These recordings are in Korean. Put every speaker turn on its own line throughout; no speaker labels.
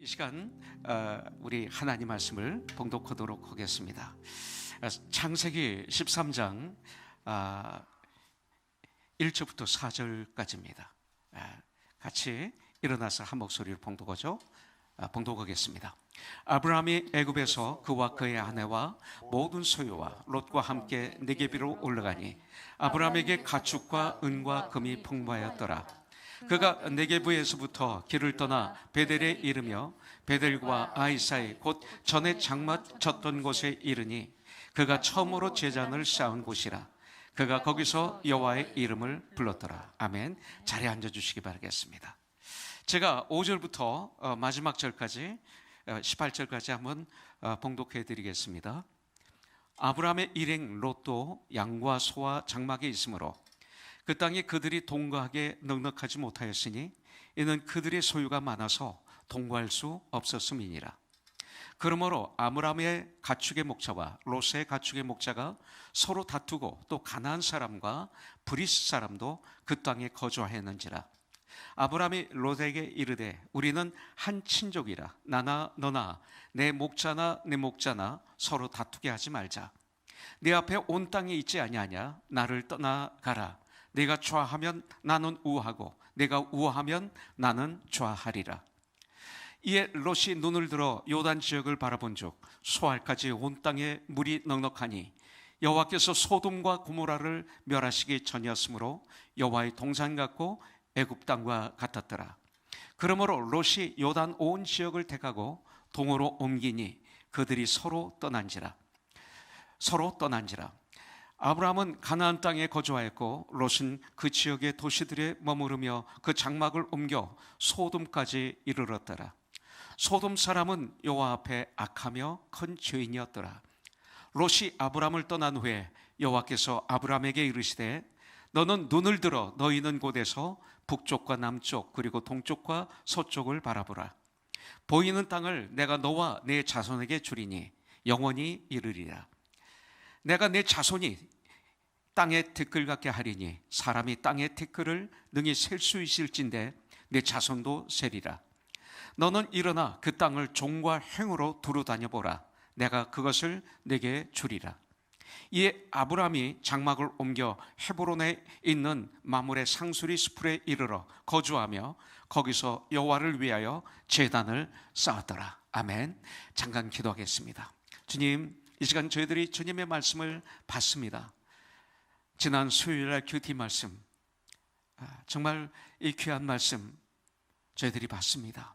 이 시간 우리 하나님 말씀을 봉독하도록 하겠습니다. 창세기 13장 1절부터 4절까지입니다. 같이 일어나서 한 목소리로 봉독하겠습니다. 아브라함이 애굽에서 그와 그의 아내와 모든 소유와 롯과 함께 네게비로 올라가니 아브라함에게 가축과 은과 금이 풍부하였더라. 그가 네게브에서부터 길을 떠나 베델에 이르며 베델과 아이 사이 곧 전에 장막 쳤던 곳에 이르니 그가 처음으로 제단을 쌓은 곳이라. 그가 거기서 여호와의 이름을 불렀더라. 아멘. 자리에 앉아주시기 바라겠습니다. 제가 5절부터 마지막 절까지 18절까지 한번 봉독해 드리겠습니다. 아브라함의 일행 롯도 양과 소와 장막에 있으므로 그 땅에 그들이 동거하게 넉넉하지 못하였으니 이는 그들의 소유가 많아서 동거할 수 없었음이니라. 그러므로 아브라함의 가축의 목자와 롯의 가축의 목자가 서로 다투고 또 가나안 사람과 브리스 사람도 그 땅에 거주하였는지라. 아브라함이 롯에게 이르되 우리는 한 친족이라 나나 너나 내 목자나 내 목자나 서로 다투게 하지 말자. 내 앞에 온 땅에 있지 아니하냐. 나를 떠나가라. 내가 좌하면 나는 우하고 내가 우하면 나는 좌하리라. 이에 롯이 눈을 들어 요단 지역을 바라본즉 소알까지 온 땅에 물이 넉넉하니 여호와께서 소돔과 고모라를 멸하시기 전이었으므로 여호와의 동산 같고 애굽 땅과 같았더라. 그러므로 롯이 요단 온 지역을 택하고 동으로 옮기니 그들이 서로 떠난지라. 아브라함은 가나안 땅에 거주하였고 롯은 그 지역의 도시들에 머무르며 그 장막을 옮겨 소돔까지 이르렀더라. 소돔 사람은 여호와 앞에 악하며 큰 죄인이었더라. 롯이 아브라함을 떠난 후에 여호와께서 아브라함에게 이르시되 너는 눈을 들어 너 있는 곳에서 북쪽과 남쪽 그리고 동쪽과 서쪽을 바라보라. 보이는 땅을 내가 너와 내 자손에게 주리니 영원히 이르리라. 내가 내 자손이 땅의 티끌 같게 하리니 사람이 땅의 티끌을 능히 셀 수 있을진데 내 자손도 세리라. 너는 일어나 그 땅을 종과 행으로 두루 다녀보라. 내가 그것을 내게 주리라. 이에 아브라함이 장막을 옮겨 헤브론에 있는 마므레 상수리 숲에 이르러 거주하며 거기서 여호와를 위하여 제단을 쌓았더라. 아멘. 잠깐 기도하겠습니다. 주님, 이 시간 저희들이 주님의 말씀을 받습니다. 지난 수요일날 큐티 말씀, 정말 이 귀한 말씀 저희들이 받습니다.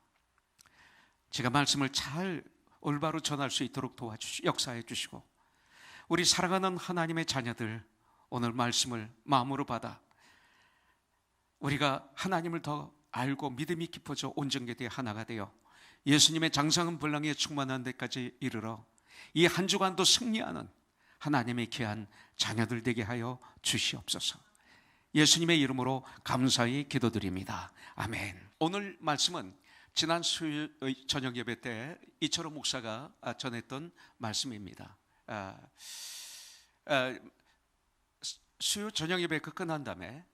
제가 말씀을 잘 올바로 전할 수 있도록 역사해 주시고 우리 사랑하는 하나님의 자녀들 오늘 말씀을 마음으로 받아 우리가 하나님을 더 알고 믿음이 깊어져 온전케 하나가 되어 예수님의 장성한 분량에 충만한 데까지 이르러 이 한 주간도 승리하는 하나님의 귀한 자녀들 되게 하여 주시옵소서. 예수님의 이름으로 감사히 기도드립니다. 아멘. 오늘 말씀은 지난 수요일 저녁 예배 때 이철호 목사가 전했던 말씀입니다. 수요 저녁 예배가 끝난 다음에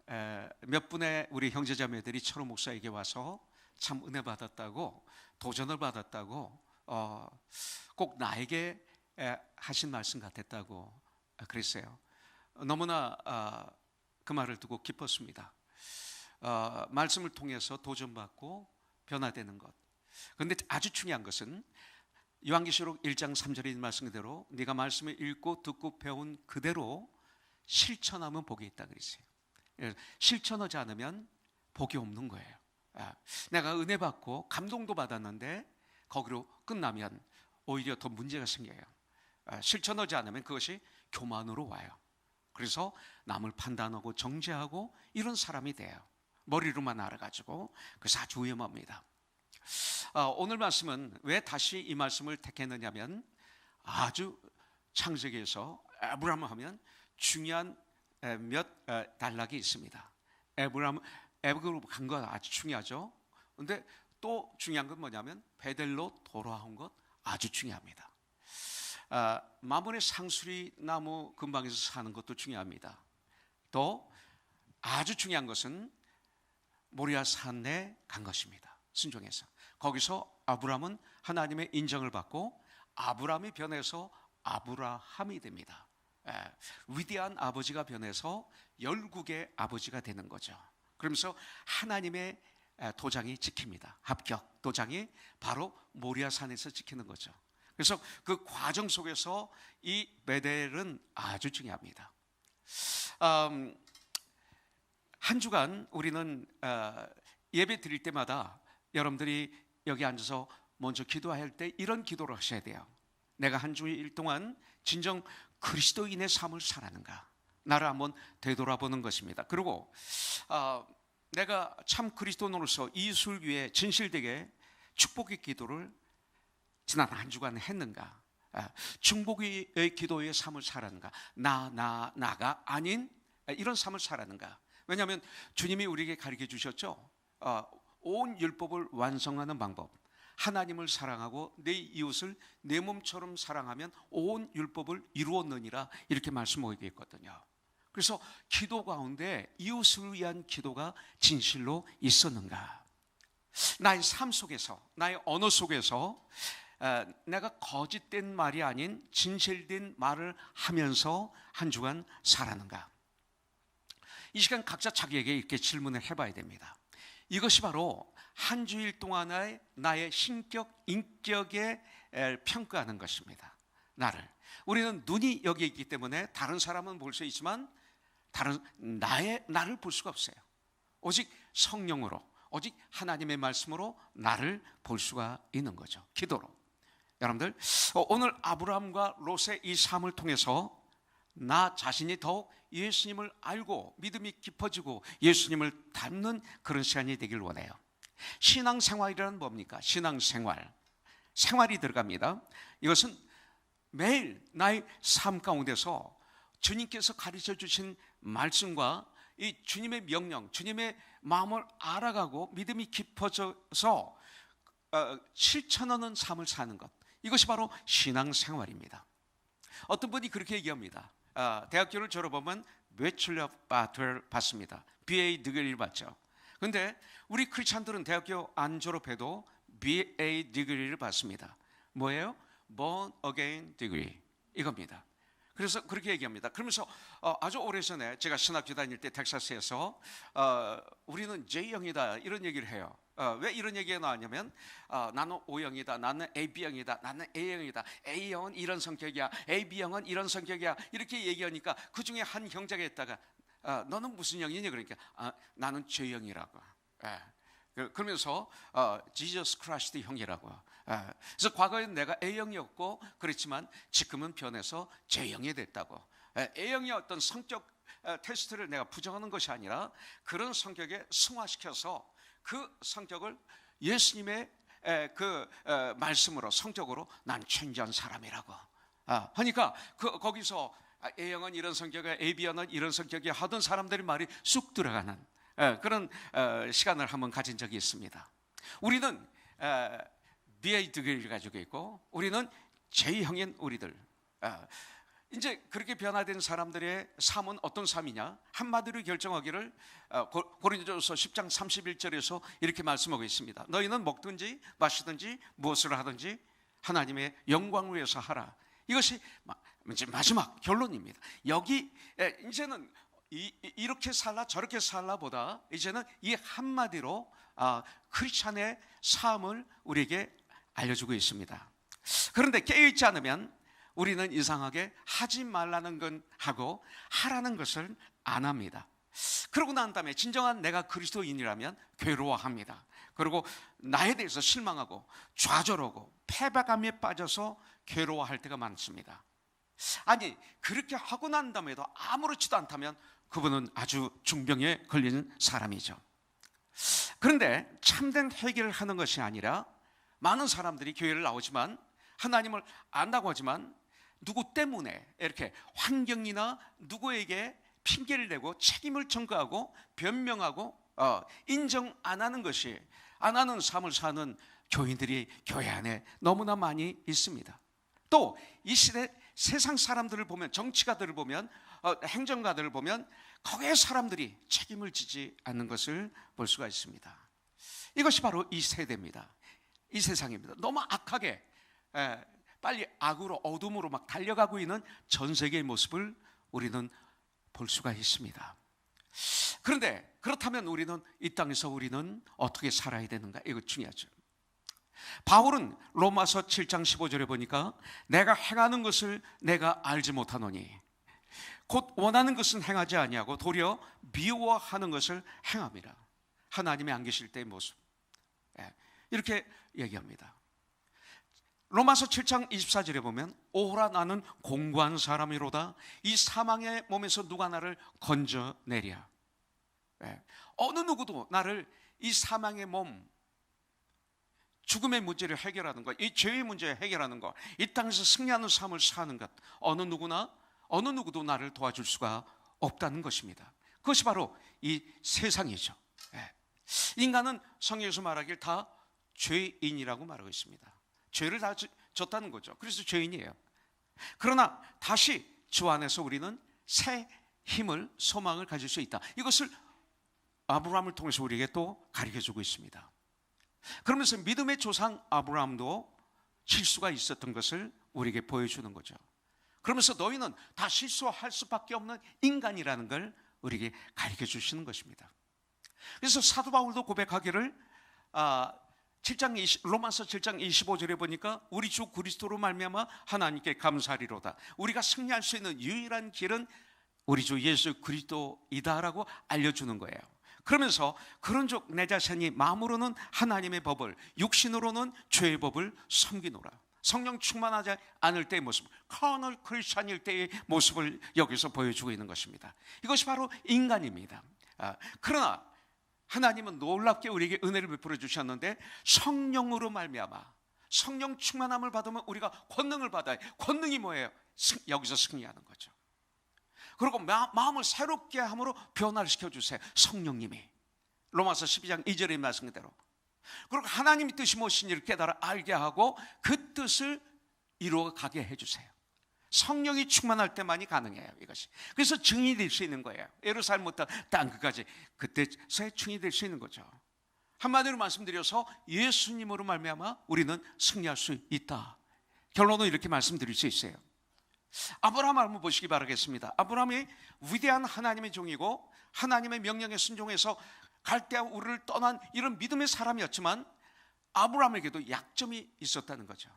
몇 분의 우리 형제자매들이 철호 목사에게 와서 참 은혜 받았다고, 도전을 받았다고, 꼭 나에게 하신 말씀 같았다고 그랬어요. 너무나 그 말을 듣고 기뻤습니다. 말씀을 통해서 도전받고 변화되는 것. 그런데 아주 중요한 것은 요한계시록 1장 3절의 말씀 그대로 네가 말씀을 읽고 듣고 배운 그대로 실천하면 복이 있다 그랬어요. 실천하지 않으면 복이 없는 거예요. 내가 은혜 받고 감동도 받았는데 거기로 끝나면 오히려 더 문제가 생겨요. 실천하지 않으면 그것이 교만으로 와요. 그래서 남을 판단하고 정죄하고 이런 사람이 돼요. 머리로만 알아가지고. 그래서 아주 위험합니다. 오늘 말씀은 왜 다시 이 말씀을 택했느냐면 아주 창세기에서 아브라함 하면 중요한 몇 단락이 있습니다. 애굽으로 간 것 아주 중요하죠. 그런데 또 중요한 건 뭐냐면 베델로 돌아온 것 아주 중요합니다. 마므레 상수리 나무 근방에서 사는 것도 중요합니다. 또 아주 중요한 것은 모리아 산에 간 것입니다. 순종해서. 거기서 아브라함은 하나님의 인정을 받고 아브라함이 변해서 아브라함이 됩니다. 위대한 아버지가 변해서 열국의 아버지가 되는 거죠. 그러면서 하나님의 도장이 찍힙니다. 합격 도장이 바로 모리아산에서 찍히는 거죠. 그래서 그 과정 속에서 이 베델은 아주 중요합니다. 한 주간 우리는 예배 드릴 때마다 여러분들이 여기 앉아서 먼저 기도할 때 이런 기도를 하셔야 돼요. 내가 한 주일 동안 진정 그리스도인의 삶을 살았는가, 나를 한번 되돌아보는 것입니다. 그리고 내가 참 그리스도인으로서 이웃을 위해 진실되게 축복의 기도를 지난 한 주간 했는가, 중복의 기도의 삶을 살았는가, 나가 아닌 이런 삶을 살았는가. 왜냐하면 주님이 우리에게 가르쳐 주셨죠. 온 율법을 완성하는 방법, 하나님을 사랑하고 내 이웃을 내 몸처럼 사랑하면 온 율법을 이루었느니라, 이렇게 말씀하고 있거든요. 그래서 기도 가운데 이웃을 위한 기도가 진실로 있었는가, 나의 삶 속에서, 나의 언어 속에서 내가 거짓된 말이 아닌 진실된 말을 하면서 한 주간 살았는가. 이 시간 각자 자기에게 이렇게 질문을 해봐야 됩니다. 이것이 바로 한 주일 동안의 나의 신격, 인격에 평가하는 것입니다. 우리는 눈이 여기 있기 때문에 다른 사람은 볼 수 있지만 나를 볼 수가 없어요. 오직 성령으로, 오직 하나님의 말씀으로 나를 볼 수가 있는 거죠. 기도로. 여러분들, 오늘 아브라함과 롯의 이 삶을 통해서 나 자신이 더욱 예수님을 알고 믿음이 깊어지고 예수님을 닮는 그런 시간이 되길 원해요. 신앙생활이란 뭡니까? 신앙생활, 생활이 들어갑니다. 이것은 매일 나의 삶 가운데서 주님께서 가르쳐 주신 말씀과 이 주님의 명령, 주님의 마음을 알아가고 믿음이 깊어져서 실천하는 삶을 사는 것, 이것이 바로 신앙생활입니다. 어떤 분이 그렇게 얘기합니다. 대학교를 졸업하면 배출러 바트를 받습니다. BA 디그리를 받죠. 그런데 우리 크리스찬들은 대학교 안 졸업해도 BA 디그리를 받습니다. 뭐예요? Born Again Degree, 이겁니다. 그래서 그렇게 얘기합니다. 그러면서 아주 오래전에 제가 신학교 다닐 때 텍사스에서 우리는 J형이다 이런 얘기를 해요. 왜 이런 얘기가 나왔냐면 나는 O형이다, 나는 AB형이다, 나는 A형이다, A형은 이런 성격이야, AB형은 이런 성격이야, 이렇게 얘기하니까 그 중에 한 형제가 있다가 너는 무슨 형이니? 그러니까 나는 J형이라고. 그러면서 지저스 크라이스트 형이라고. 그래서 과거에 내가 A형이었고 그렇지만 지금은 변해서 J형이 됐다고. A형의 어떤 성격 테스트를 내가 부정하는 것이 아니라 그런 성격에 승화시켜서 그 성격을 예수님의 그 말씀으로, 성격으로 난 체인지한 사람이라고 하니까 거기서 A형은 이런 성격이야, AB형은 이런 성격이야 하던 사람들의 말이 쑥 들어가는 그런 시간을 한번 가진 적이 있습니다. 우리는 BA 디그리를 가지고 있고 우리는 J형인 우리들. 이제 그렇게 변화된 사람들의 삶은 어떤 삶이냐? 한마디로 결정하기를 고린도전서 10장 31절에서 이렇게 말씀하고 있습니다. 너희는 먹든지 마시든지 무엇을 하든지 하나님의 영광을 위해서 하라. 이것이 이제 마지막 결론입니다. 여기 이제는 이렇게 살라 저렇게 살라보다 이제는 이 한마디로 크리스찬의 삶을 우리에게 알려주고 있습니다. 그런데 깨어있지 않으면 우리는 이상하게 하지 말라는 건 하고 하라는 것을 안 합니다. 그러고 난 다음에 진정한 내가 그리스도인이라면 괴로워합니다. 그리고 나에 대해서 실망하고 좌절하고 패배감에 빠져서 괴로워할 때가 많습니다. 아니, 그렇게 하고 난 다음에도 아무렇지도 않다면 그분은 아주 중병에 걸리는 사람이죠. 그런데 참된 회개를 하는 것이 아니라 많은 사람들이 교회를 나오지만 하나님을 안다고 하지만 누구 때문에 이렇게 환경이나 누구에게 핑계를 대고 책임을 전가하고 변명하고 인정 안 하는 것이, 안 하는 삶을 사는 교인들이 교회 안에 너무나 많이 있습니다. 또 이 시대 세상 사람들을 보면, 정치가들을 보면, 행정가들을 보면 거기에 사람들이 책임을 지지 않는 것을 볼 수가 있습니다. 이것이 바로 이 세대입니다. 이 세상입니다. 너무 악하게 빨리 악으로 어둠으로 막 달려가고 있는 전 세계의 모습을 우리는 볼 수가 있습니다. 그런데 그렇다면 우리는 이 땅에서 우리는 어떻게 살아야 되는가? 이거 중요하죠. 바울은 로마서 7장 15절에 보니까 내가 행하는 것을 내가 알지 못하노니 곧 원하는 것은 행하지 아니하고 도리어 미워하는 것을 행함이라. 하나님이 안 계실 때의 모습, 이렇게 얘기합니다. 로마서 7장 24절에 보면 오호라 나는 공고한 사람이로다. 이 사망의 몸에서 누가 나를 건져내랴. 어느 누구도 나를 이 사망의 몸, 죽음의 문제를 해결하는 것, 이 죄의 문제를 해결하는 것, 이 땅에서 승리하는 삶을 사는 것, 어느 누구도 나를 도와줄 수가 없다는 것입니다. 그것이 바로 이 세상이죠. 인간은 성경에서 말하길 다 죄인이라고 말하고 있습니다. 죄를 다 졌다는 거죠. 그래서 죄인이에요. 그러나 다시 주 안에서 우리는 새 힘을, 소망을 가질 수 있다. 이것을 아브라함을 통해서 우리에게 또 가르쳐주고 있습니다. 그러면서 믿음의 조상 아브라함도 실수가 있었던 것을 우리에게 보여주는 거죠. 그러면서 너희는 다 실수할 수밖에 없는 인간이라는 걸 우리에게 가르쳐 주시는 것입니다. 그래서 사도 바울도 고백하기를 로마서 7장 25절에 보니까 우리 주 그리스도로 말미암아 하나님께 감사하리로다. 우리가 승리할 수 있는 유일한 길은 우리 주 예수 그리스도이다라고 알려주는 거예요. 그러면서 그런즉 내 자신이 마음으로는 하나님의 법을, 육신으로는 죄의 법을 섬기노라. 성령 충만하지 않을 때의 모습, 커널 크리스찬일 때의 모습을 여기서 보여주고 있는 것입니다. 이것이 바로 인간입니다. 그러나 하나님은 놀랍게 우리에게 은혜를 베풀어 주셨는데 성령으로 말미암아 성령 충만함을 받으면 우리가 권능을 받아요. 권능이 뭐예요? 여기서 승리하는 거죠. 그리고 마음을 새롭게 함으로 변화를 시켜주세요. 성령님이 로마서 12장 2절의 말씀 그대로. 그리고 하나님의 뜻이 무엇인지를 깨달아 알게 하고 그 뜻을 이루어가게 해주세요. 성령이 충만할 때만이 가능해요. 이것이. 그래서 증인이 될 수 있는 거예요. 예루살렘부터 땅끝까지 그때서야 증인이 될 수 있는 거죠. 한마디로 말씀드려서 예수님으로 말미암아 우리는 승리할 수 있다. 결론은 이렇게 말씀드릴 수 있어요. 아브라함을 한번 보시기 바라겠습니다. 아브라함이 위대한 하나님의 종이고 하나님의 명령에 순종해서 갈대아 우르를 떠난 이런 믿음의 사람이었지만 아브라함에게도 약점이 있었다는 거죠.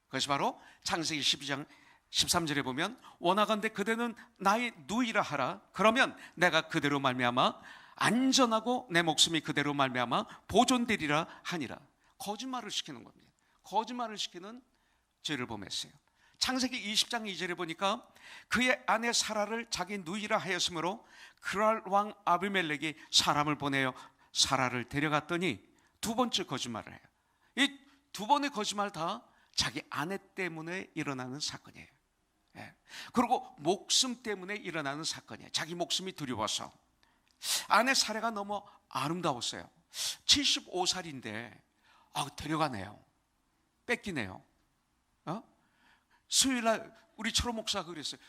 그것이 바로 창세기 12장 13절에 보면 원하건대 그대는 나의 누이라 하라. 그러면 내가 그대로 말미암아 안전하고 내 목숨이 그대로 말미암아 보존되리라 하니라. 거짓말을 시키는 겁니다. 거짓말을 시키는 죄를 범했어요. 창세기 20장 2절에 보니까 그의 아내 사라를 자기 누이라 하였으므로 그랄 왕 아비멜렉이 사람을 보내어 사라를 데려갔더니 두 번째 거짓말을 해요. 이 두 번의 거짓말 다 자기 아내 때문에 일어나는 사건이에요. 그리고 목숨 때문에 일어나는 사건이에요. 자기 목숨이 두려워서. 아내 사라가 너무 아름다웠어요. 75살인데 데려가네요. 뺏기네요. 수요일날 우리 철호 목사가 그랬어요.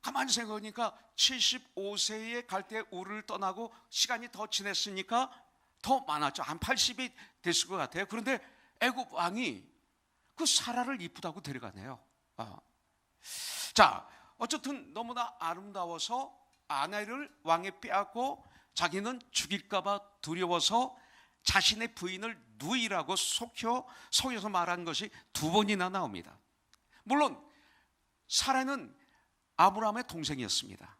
가만히 생각하니까 75세에 갈 때 우르를 떠나고 시간이 더 지났으니까 더 많았죠. 한 80이 됐을 것 같아요. 그런데 애굽 왕이 그 사라를 이쁘다고 데려가네요. 자, 어쨌든 너무나 아름다워서 아내를 왕에 빼앗고 자기는 죽일까봐 두려워서 자신의 부인을 누이라고 속여서 말한 것이 두 번이나 나옵니다. 물론 사라는 아브라함의 동생이었습니다.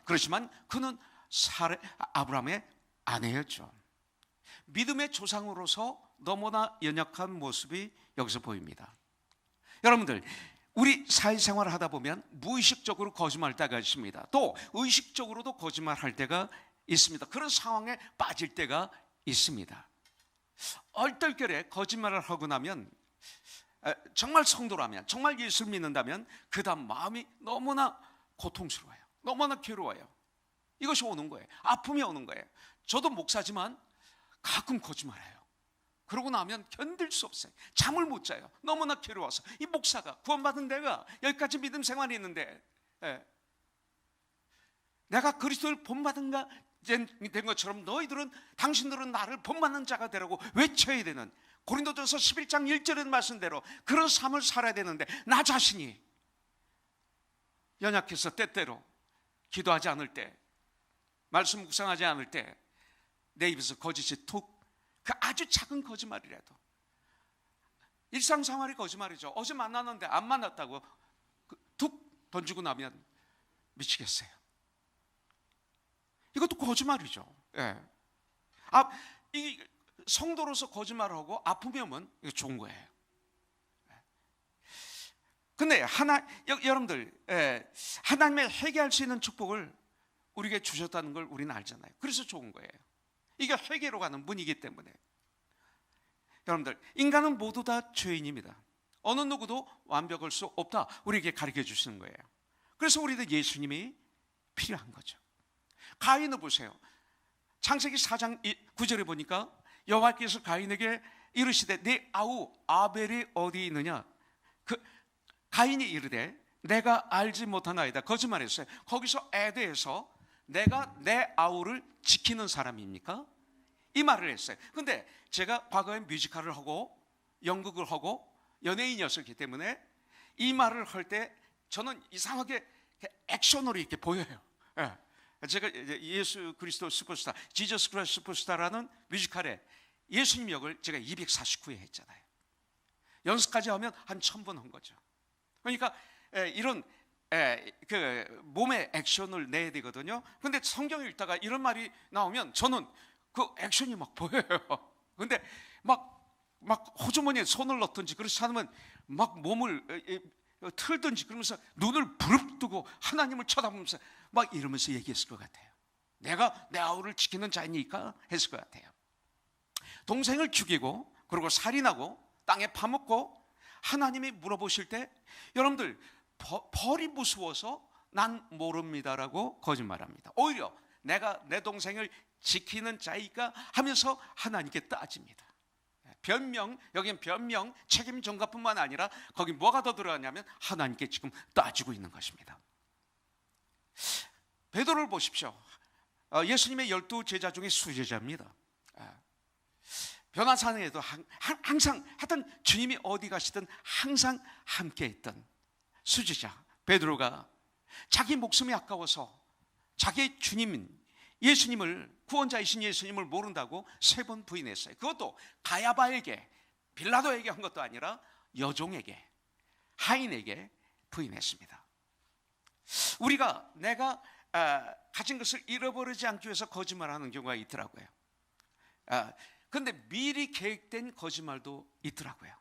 그렇지만 그는 아브라함의 아내였죠. 믿음의 조상으로서 너무나 연약한 모습이 여기서 보입니다. 여러분들, 우리 사회생활을 하다 보면 무의식적으로 거짓말할 때가 있습니다. 또 의식적으로도 거짓말할 때가 있습니다. 그런 상황에 빠질 때가 있습니다. 얼떨결에 거짓말을 하고 나면 정말 성도라면, 정말 예수를 믿는다면 그 다음 마음이 너무나 고통스러워요. 너무나 괴로워요. 이것이 오는 거예요. 아픔이 오는 거예요. 저도 목사지만 가끔 거짓말해요. 그러고 나면 견딜 수 없어요. 잠을 못 자요. 너무나 괴로워서. 이 목사가 구원받은 내가 여기까지 믿음 생활이 있는데 내가 그리스도를 본받은가 된 것처럼 너희들은 당신들은 나를 본받는 자가 되라고 외쳐야 되는, 고린도전서 11장 1절의 말씀대로 그런 삶을 살아야 되는데, 나 자신이 연약해서 때때로 기도하지 않을 때, 말씀 묵상하지 않을 때 내 입에서 거짓이 툭, 그 아주 작은 거짓말이라도, 일상생활이 거짓말이죠. 어제 만났는데 안 만났다고 툭 던지고 나면 미치겠어요. 이것도 거짓말이죠. 예. 이 성도로서 거짓말하고 아프면 이거 좋은 거예요. 근데 여러분들, 하나님의 회개할 수 있는 축복을 우리에게 주셨다는 걸 우리는 알잖아요. 그래서 좋은 거예요. 이게 회개로 가는 문이기 때문에. 여러분들, 인간은 모두 다 죄인입니다. 어느 누구도 완벽할 수 없다, 우리에게 가르쳐 주시는 거예요. 그래서 우리도 예수님이 필요한 거죠. 가인을 보세요. 창세기 4장 9절에 보니까 여호와께서 가인에게 이르시되 네 아우 아벨이 어디 있느냐. 가인이 이르되 내가 알지 못하나이다, 거짓말했어요. 거기서 에드에서 내가 내 아우를 지키는 사람입니까? 이 말을 했어요. 근데 제가 과거에 뮤지컬을 하고 연극을 하고 연예인이었기 때문에 이 말을 할 때 저는 이상하게 액션으로 이렇게 보여요. 제가 예수 그리스도 슈퍼스타, 지저스 크라이스트 슈퍼스타라는 뮤지컬에 예수님 역을 제가 249회 했잖아요. 연습까지 하면 한 1000번 한 거죠. 그러니까 이런 그 몸의 액션을 내야 되거든요. 근데 성경을 읽다가 이런 말이 나오면 저는 그 액션이 막 보여요. 근데 막 호주머니에 손을 넣든지 그렇지 않으면 막 몸을 틀든지 그러면서 눈을 부릅뜨고 하나님을 쳐다보면서 막 이러면서 얘기했을 것 같아요. 내가 내 아우를 지키는 자이니까 했을 것 같아요. 동생을 죽이고 그리고 살인하고 땅에 파묻고 하나님이 물어보실 때 여러분들 벌이 무서워서 난 모릅니다라고 거짓말합니다. 오히려 내가 내 동생을 지키는 자이까 하면서 하나님께 따집니다. 변명, 여기는 변명, 책임 전가뿐만 아니라 거기 뭐가 더 들어가냐면 하나님께 지금 따지고 있는 것입니다. 베드로를 보십시오. 예수님의 12 제자 중에 수제자입니다. 변화산에도 항상 하여튼 주님이 어디 가시든 항상 함께 있던 수제자 베드로가 자기 목숨이 아까워서 자기 주님 예수님을, 구원자이신 예수님을 모른다고 3번 부인했어요. 그것도 가야바에게, 빌라도에게 한 것도 아니라 여종에게, 하인에게 부인했습니다. 우리가 내가 가진 것을 잃어버리지 않기 위해서 거짓말하는 경우가 있더라고요. 근데 미리 계획된 거짓말도 있더라고요.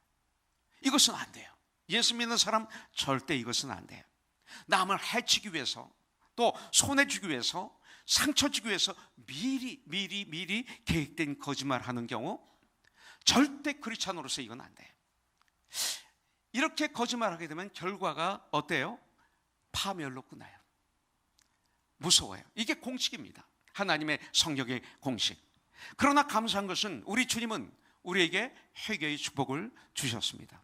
이것은 안 돼요. 예수 믿는 사람 절대 이것은 안 돼요. 남을 해치기 위해서, 또 손해주기 위해서, 상처 주기 위해서 미리 계획된 거짓말하는 경우, 절대 크리스찬으로서 이건 안 돼요. 이렇게 거짓말하게 되면 결과가 어때요? 파멸로 끝나요. 무서워요. 이게 공식입니다. 하나님의 성경의 공식. 그러나 감사한 것은 우리 주님은 우리에게 회개의 축복을 주셨습니다.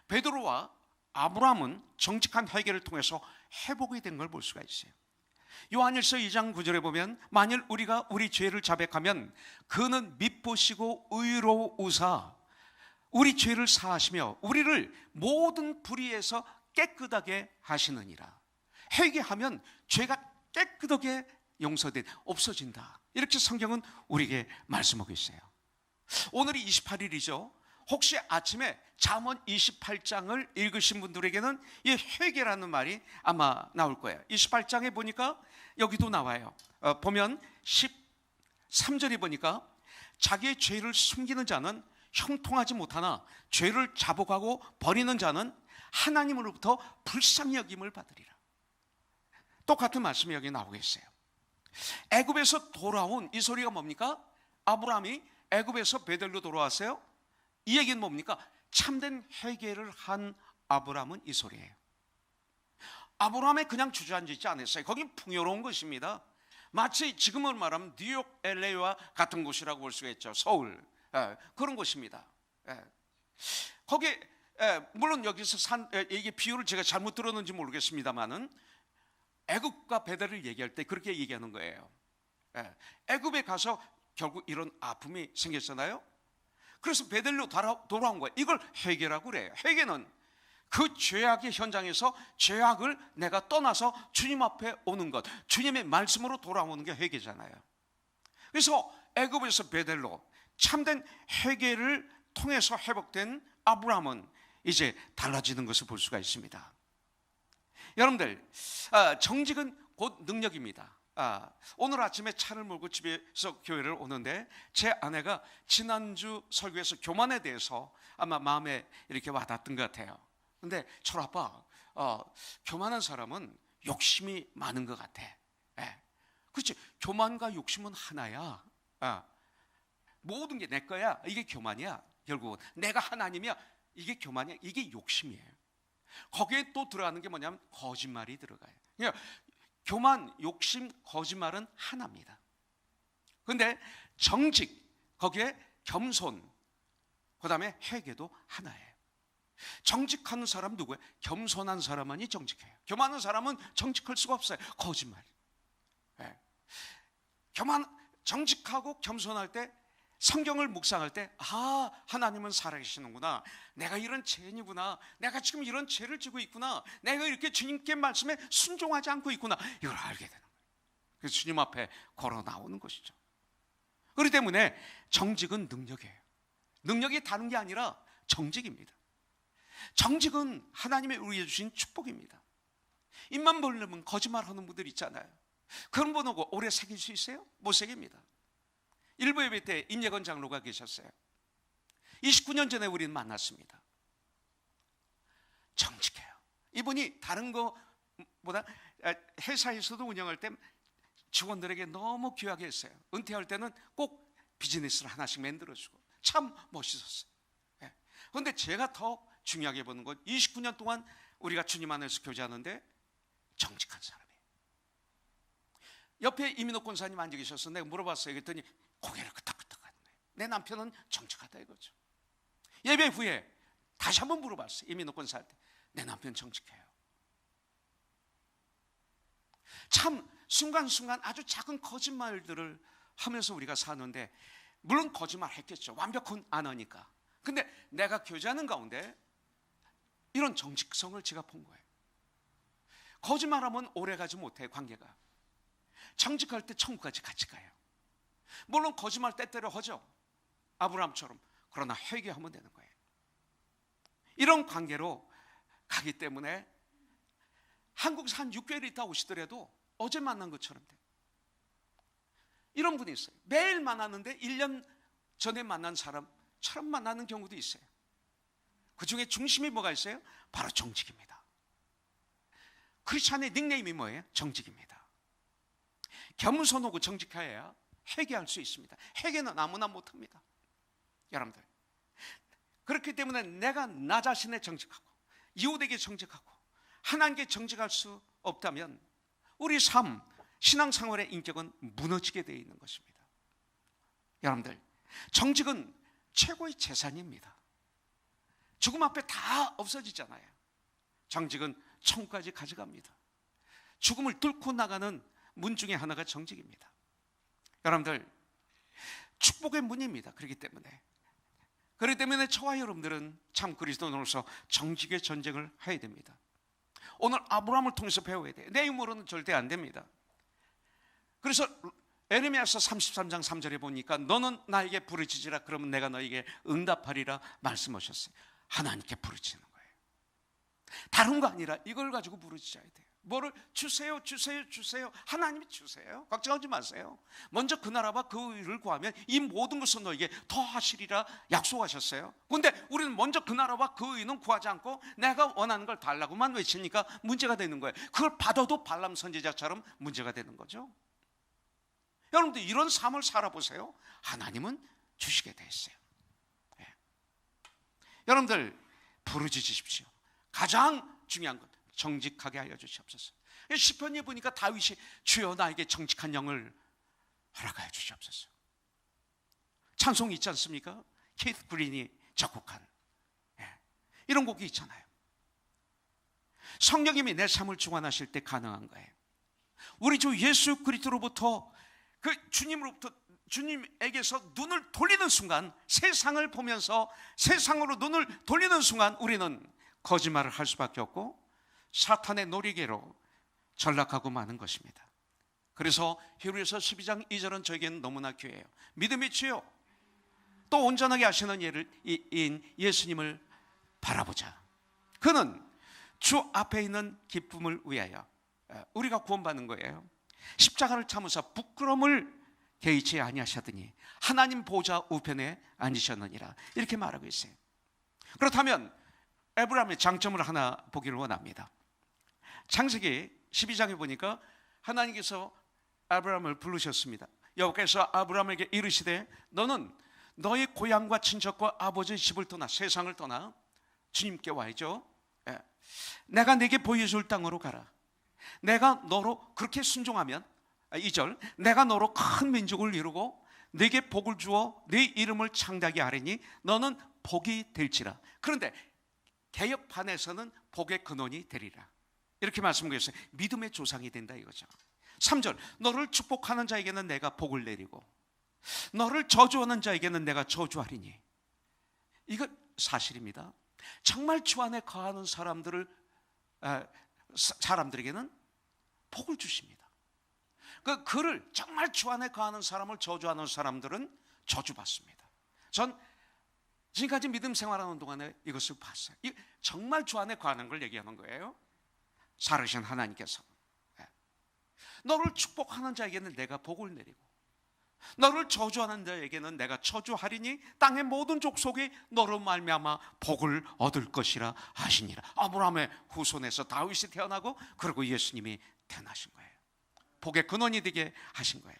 베드로와 아브라함은 정직한 회개를 통해서 회복이 된 걸 볼 수가 있어요. 요한일서 2장 9절에 보면 만일 우리가 우리 죄를 자백하면 그는 밉보시고 의로우사 우리 죄를 사하시며 우리를 모든 불의에서 깨끗하게 하시느니라. 회개하면 죄가 깨끗하게 용서돼 없어진다. 이렇게 성경은 우리에게 말씀하고 있어요. 오늘이 28일이죠. 혹시 아침에 잠언 28장을 읽으신 분들에게는 이 회개라는 말이 아마 나올 거예요. 28장에 보니까 여기도 나와요. 보면 13절에 보니까 자기의 죄를 숨기는 자는 형통하지 못하나 죄를 자복하고 버리는 자는 하나님으로부터 불쌍히 여김을 받으리라. 똑같은 말씀이 여기 나오고 있어요. 애굽에서 돌아온 이 소리가 뭡니까? 아브라함이 애굽에서 베델로 돌아왔어요. 이 얘기는 뭡니까? 참된 회개를 한 아브라함은 이 소리예요. 아브라함이 그냥 주저앉지 않았어요. 거긴 풍요로운 것입니다. 마치 지금을 말하면 뉴욕, LA와 같은 곳이라고 볼 수가 있죠. 서울, 그런 곳입니다. 거기 물론 여기서 이게 비유를 제가 잘못 들었는지 모르겠습니다만은 애국과 베델을 얘기할 때 그렇게 얘기하는 거예요. 애굽에 가서 결국 이런 아픔이 생겼잖아요. 그래서 베델로 돌아온 거예요. 이걸 회개라고 그래요. 회개는 그 죄악의 현장에서 죄악을 내가 떠나서 주님 앞에 오는 것, 주님의 말씀으로 돌아오는 게 회개잖아요. 그래서 애굽에서 베델로 참된 회개를 통해서 회복된 아브라함은 이제 달라지는 것을 볼 수가 있습니다. 여러분들, 정직은 곧 능력입니다. 오늘 아침에 차를 몰고 집에서 교회를 오는데 제 아내가 지난주 설교에서 교만에 대해서 아마 마음에 이렇게 와닿던 것 같아요. 근데 철 아빠, 교만한 사람은 욕심이 많은 것 같아. 그렇지, 교만과 욕심은 하나야. 모든 게 내 거야. 이게 교만이야. 결국은 내가 하나님이야. 이게 교만이야. 이게 욕심이에요. 거기에 또 들어가는 게 뭐냐면 거짓말이 들어가요. 그러니까 교만, 욕심, 거짓말은 하나입니다. 그런데 정직, 거기에 겸손, 그 다음에 회개도 하나예요. 정직한 사람 누구예요? 겸손한 사람만이 정직해요. 교만한 사람은 정직할 수가 없어요. 거짓말. 정직하고 겸손할 때, 성경을 묵상할 때, 하나님은 살아계시는구나. 내가 이런 죄인이구나. 내가 지금 이런 죄를 지고 있구나. 내가 이렇게 주님께 말씀에 순종하지 않고 있구나. 이걸 알게 되는 거예요. 그래서 주님 앞에 걸어 나오는 것이죠. 그렇기 때문에 정직은 능력이에요. 능력이 다른 게 아니라 정직입니다. 정직은 하나님의 우리에게 주신 축복입니다. 입만 벌리면 거짓말하는 분들 있잖아요. 그런 분하고 오래 사귈 수 있어요? 못 사깁니다. 일부 예배 때 임예건 장로가 계셨어요. 29년 전에 우리는 만났습니다. 정직해요. 이분이 다른 거보다 회사에서도 운영할 때 직원들에게 너무 귀하게 했어요. 은퇴할 때는 꼭 비즈니스를 하나씩 만들어주고 참 멋있었어요. 그런데 제가 더 중요하게 보는 건 29년 동안 우리가 주님 안에서 교제하는데 정직한 사람이에요. 옆에 이민호 권사님 앉아 계셔서 내가 물어봤어요. 그랬더니 고개를 끄덕끄덕 하는 거예요. 내 남편은 정직하다 이거죠. 예배 후에 다시 한번 물어봤어요. 이민호 권사한테. 내 남편 정직해요. 참 순간순간 아주 작은 거짓말들을 하면서 우리가 사는데, 물론 거짓말 했겠죠. 완벽은 안 하니까. 근데 내가 교제하는 가운데 이런 정직성을 제가 본 거예요. 거짓말하면 오래가지 못해요. 관계가. 정직할 때 천국까지 같이 가요. 물론 거짓말 때때로 하죠. 아브라함처럼. 그러나 회개하면 되는 거예요. 이런 관계로 가기 때문에 한국에서 한 6개월 있다 오시더라도 어제 만난 것처럼 돼요. 이런 분이 있어요. 매일 만나는데 1년 전에 만난 사람처럼 만나는 경우도 있어요. 그 중에 중심이 뭐가 있어요? 바로 정직입니다. 크리스찬의 닉네임이 뭐예요? 정직입니다. 겸손하고 정직해야 회개할 수 있습니다. 회개는 아무나 못합니다. 여러분들, 그렇기 때문에 내가 나 자신에 정직하고 이웃에게 정직하고 하나님께 정직할 수 없다면 우리 삶, 신앙생활의 인격은 무너지게 되어 있는 것입니다. 여러분들, 정직은 최고의 재산입니다. 죽음 앞에 다 없어지잖아요. 정직은 천국까지 가져갑니다. 죽음을 뚫고 나가는 문 중에 하나가 정직입니다. 여러분들, 축복의 문입니다. 그렇기 때문에 저와 여러분들은 참 그리스도인으로서 정직의 전쟁을 해야 됩니다. 오늘 아브라함을 통해서 배워야 돼요. 내 힘으로는 절대 안 됩니다. 그래서 에레미야서 33장 3절에 보니까 너는 나에게 부르짖으라 그러면 내가 너에게 응답하리라 말씀하셨어요. 하나님께 부르짖는 거예요. 다른 거 아니라 이걸 가지고 부르짖어야 돼요. 뭐를 주세요, 주세요, 주세요. 하나님이 주세요. 걱정하지 마세요. 먼저 그 나라와 그 의를 구하면 이 모든 것을 너에게 더하시리라 약속하셨어요. 그런데 우리는 먼저 그 나라와 그 의는 구하지 않고 내가 원하는 걸 달라고만 외치니까 문제가 되는 거예요. 그걸 받아도 발람 선지자처럼 문제가 되는 거죠. 여러분들, 이런 삶을 살아보세요. 하나님은 주시게 돼 있어요. 네. 여러분들, 부르짖으십시오. 가장 중요한 것, 정직하게 하여 주시옵소서. 시편에 보니까 다윗이 주여 나에게 정직한 영을 허락하여 주시옵소서. 찬송이 있지 않습니까? 케이트 그린이 작곡한 이런 곡이 있잖아요. 성령님이 내 삶을 주관하실 때 가능한 거예요. 우리 주 예수 그리스도로부터 그 주님에게서 눈을 돌리는 순간, 세상을 보면서 세상으로 눈을 돌리는 순간 우리는 거짓말을 할 수밖에 없고 사탄의 놀이개로 전락하고 마는 것입니다. 그래서 히브리서 12장 2절은 저에게는 너무나 귀해요. 믿음의 주요 또 온전하게 하시는 예수님을 바라보자. 그는 주 앞에 있는 기쁨을 위하여 우리가 구원받는 거예요. 십자가를 참으사 부끄러움을 개의치 아니하셨더니 하나님 보좌 우편에 앉으셨느니라, 이렇게 말하고 있어요. 그렇다면 아브라함의 장점을 하나 보기를 원합니다. 창세기 12장에 보니까 하나님께서 아브라함을 부르셨습니다. 여호와께서 아브라함에게 이르시되 너는 너의 고향과 친척과 아버지의 집을 떠나 세상을 떠나 주님께 와야죠. 내가 네게 보여줄 땅으로 가라. 내가 너로 그렇게 순종하면, 2절, 내가 너로 큰 민족을 이루고 네게 복을 주어 네 이름을 창대하게 하리니 너는 복이 될지라. 그런데 개역판에서는 복의 근원이 되리라, 이렇게 말씀하셨어요. 믿음의 조상이 된다 이거죠. 3절, 너를 축복하는 자에게는 내가 복을 내리고 너를 저주하는 자에게는 내가 저주하리니. 이거 사실입니다. 정말 주 안에 거하는 사람들에게는 복을 주십니다. 그를 정말 주 안에 거하는 사람을 저주하는 사람들은 저주받습니다. 전 지금까지 믿음 생활하는 동안에 이것을 봤어요. 정말 주 안에 거하는 걸 얘기하는 거예요. 살으신 하나님께서 너를 축복하는 자에게는 내가 복을 내리고 너를 저주하는 자에게는 내가 저주하리니 땅의 모든 족속이 너로 말미암아 복을 얻을 것이라 하시니라. 아브라함의 후손에서 다윗이 태어나고 그리고 예수님이 태어나신 거예요. 복의 근원이 되게 하신 거예요.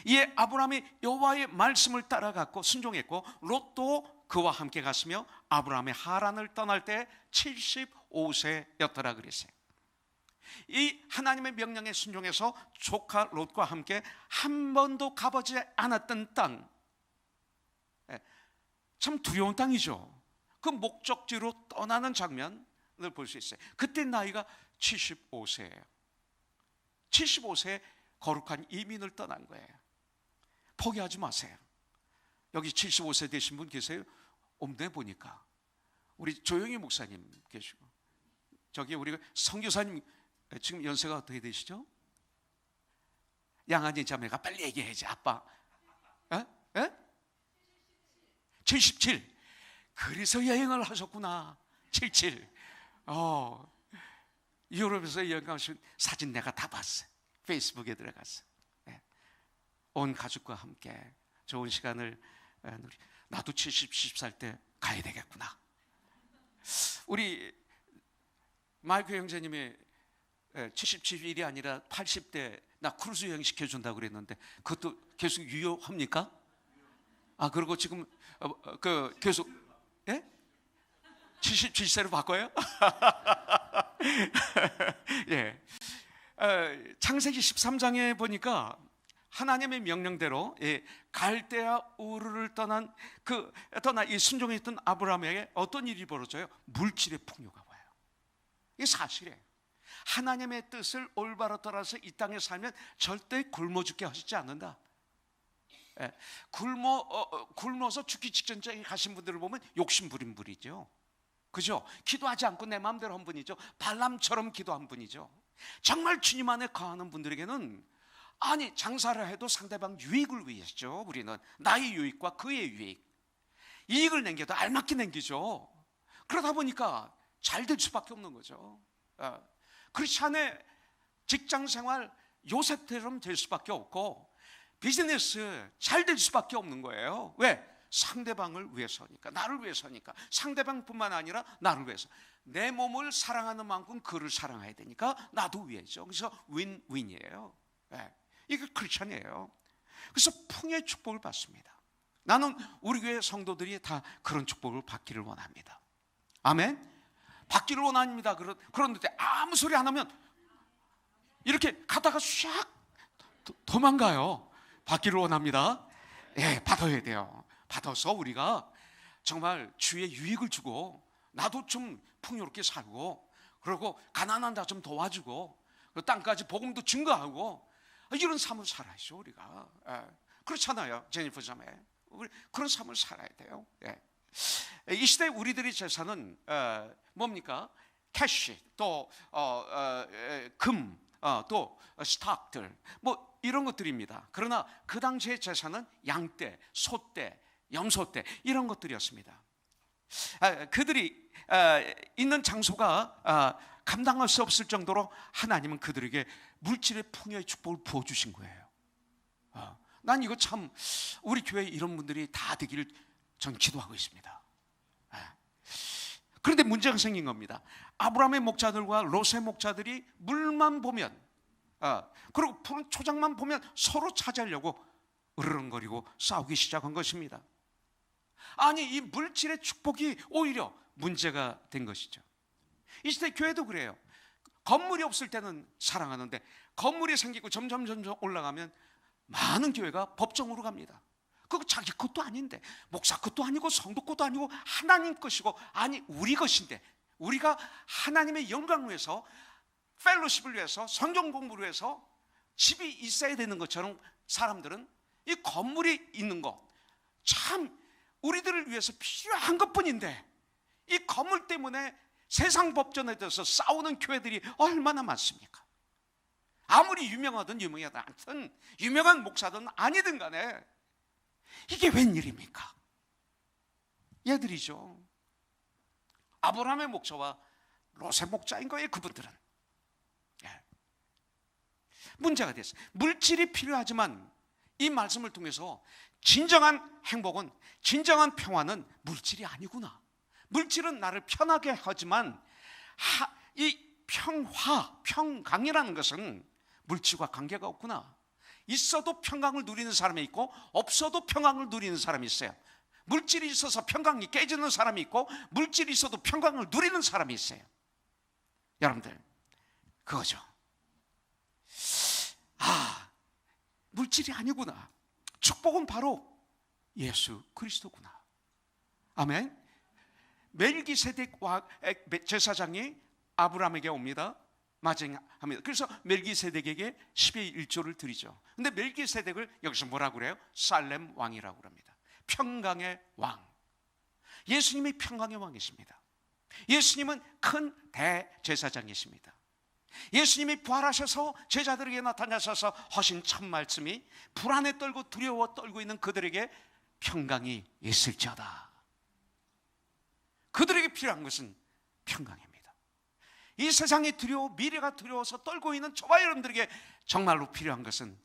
이에 아브라함이 여호와의 말씀을 따라갔고 순종했고 롯도 그와 함께 갔으며 아브라함의 하란을 떠날 때 75세였더라 그랬어요. 이 하나님의 명령에 순종해서 조카 롯과 함께 한 번도 가보지 않았던 땅, 참 두려운 땅이죠. 그 목적지로 떠나는 장면을 볼 수 있어요. 그때 나이가 75세예요 75세에 거룩한 이민을 떠난 거예요. 포기하지 마세요. 여기 75세 되신 분 계세요? 옴내 보니까 우리 조영희 목사님 계시고, 저기 우리 선교사님 지금 연세가 어떻게 되시죠? 양한이 자매가 빨리 얘기해야지. 아빠 77. 그래서 여행을 하셨구나. 77. 유럽에서 여행 가신 사진 내가 다 봤어요. 페이스북에 들어갔어요. 온 가족과 함께 좋은 시간을 누리. 나도 70살 때 가야 되겠구나. 우리 마이크 형제님이 77일이 아니라 80대 나 크루즈 여행 시켜준다고 그랬는데 그것도 계속 유효합니까? 그리고 지금 계속 77세로 바꿔요? 예. 창세기 13장에 보니까 하나님의 명령대로 갈대아 우르를 떠나 이 순종했던 아브라함에게 어떤 일이 벌어져요? 물질의 풍요가 와요. 이게 사실이에요. 하나님의 뜻을 올바로 따라서 이 땅에 살면 절대 굶어 죽게 하시지 않는다. 굶어서 죽기 직전까지 가신 분들을 보면 욕심 부린 분이죠. 그죠? 기도하지 않고 내 마음대로 한 분이죠. 발람처럼 기도한 분이죠. 정말 주님 안에 거하는 분들에게는 장사를 해도 상대방 유익을 위해서죠. 우리는 나의 유익과 그의 유익, 이익을 남겨도 알맞게 남기죠. 그러다 보니까 잘 될 수밖에 없는 거죠. 크리스찬의 직장생활 요셉처럼 될 수밖에 없고 비즈니스 잘 될 수밖에 없는 거예요. 왜? 상대방을 위해서니까, 나를 위해서니까. 상대방뿐만 아니라 나를 위해서. 내 몸을 사랑하는 만큼 그를 사랑해야 되니까 나도 위해죠. 그래서 윈윈이에요. 이게 크리스찬이에요. 그래서 풍의 축복을 받습니다. 나는 우리 교회 성도들이 다 그런 축복을 받기를 원합니다. 아멘. 받기를 원합니다. 그런데 아무 소리 안 하면 이렇게 가다가 샥 도망가요. 받기를 원합니다. 받아야 돼요. 받아서 우리가 정말 주의 유익을 주고 나도 좀 풍요롭게 살고, 그리고 가난한 자 좀 도와주고, 땅까지 복음도 증거하고, 이런 삶을 살아야죠, 우리가. 그렇잖아요, 제니퍼 자매. 우리 그런 삶을 살아야 돼요. 이 시대 우리들의 재산은 뭡니까? 캐시, 또 금, 또 스탁들, 뭐 이런 것들입니다. 그러나 그 당시의 재산은 양떼, 소떼, 염소떼 이런 것들이었습니다. 그들이 있는 장소가 감당할 수 없을 정도로 하나님은 그들에게 물질의 풍요의 축복을 부어주신 거예요. 난 이거 참 우리 교회에 이런 분들이 다 되기를 전 기도하고 있습니다. 그런데 문제가 생긴 겁니다. 아브라함의 목자들과 롯의 목자들이 물만 보면, 그리고 푸른 초장만 보면 서로 차지하려고 으르렁거리고 싸우기 시작한 것입니다. 아니, 이 물질의 축복이 오히려 문제가 된 것이죠. 이 시대 교회도 그래요. 건물이 없을 때는 사랑하는데 건물이 생기고 점점 올라가면 많은 교회가 법정으로 갑니다. 그거 자기 것도 아닌데, 목사 것도 아니고 성도 것도 아니고 하나님 것이고, 아니 우리 것인데, 우리가 하나님의 영광을 위해서, 펠로십을 위해서, 성경 공부를 위해서 집이 있어야 되는 것처럼 사람들은 이 건물이 있는 것 참 우리들을 위해서 필요한 것뿐인데, 이 건물 때문에 세상 법전에 대해서 싸우는 교회들이 얼마나 많습니까? 아무리 유명하든 유명하든 유명한 목사든 아니든 간에 이게 웬일입니까? 얘들이죠. 아브라함의 목자와 롯의 목자인 거예요. 그분들은 문제가 됐어요. 물질이 필요하지만 이 말씀을 통해서 진정한 행복은, 진정한 평화는 물질이 아니구나. 물질은 나를 편하게 하지만 이 평강이라는 것은 물질과 관계가 없구나. 있어도 평강을 누리는 사람이 있고 없어도 평강을 누리는 사람이 있어요. 물질이 있어서 평강이 깨지는 사람이 있고 물질이 있어도 평강을 누리는 사람이 있어요. 여러분들, 그거죠. 물질이 아니구나. 축복은 바로 예수 그리스도구나. 아멘. 멜기세덱 제사장이 아브라함에게 옵니다. 맞이합니다. 그래서 멜기세덱에게 10의 1조를 드리죠. 근데 멜기세덱을 여기서 뭐라고 그래요? 살렘 왕이라고 합니다. 평강의 왕. 예수님이 평강의 왕이십니다. 예수님은 큰 대제사장이십니다. 예수님이 부활하셔서 제자들에게 나타나셔서 하신 첫 말씀이 불안에 떨고 두려워 떨고 있는 그들에게 평강이 있을지어다. 그들에게 필요한 것은 평강입니다. 이 세상이 두려워, 미래가 두려워서 떨고 있는 저와 여러분들에게 정말로 필요한 것은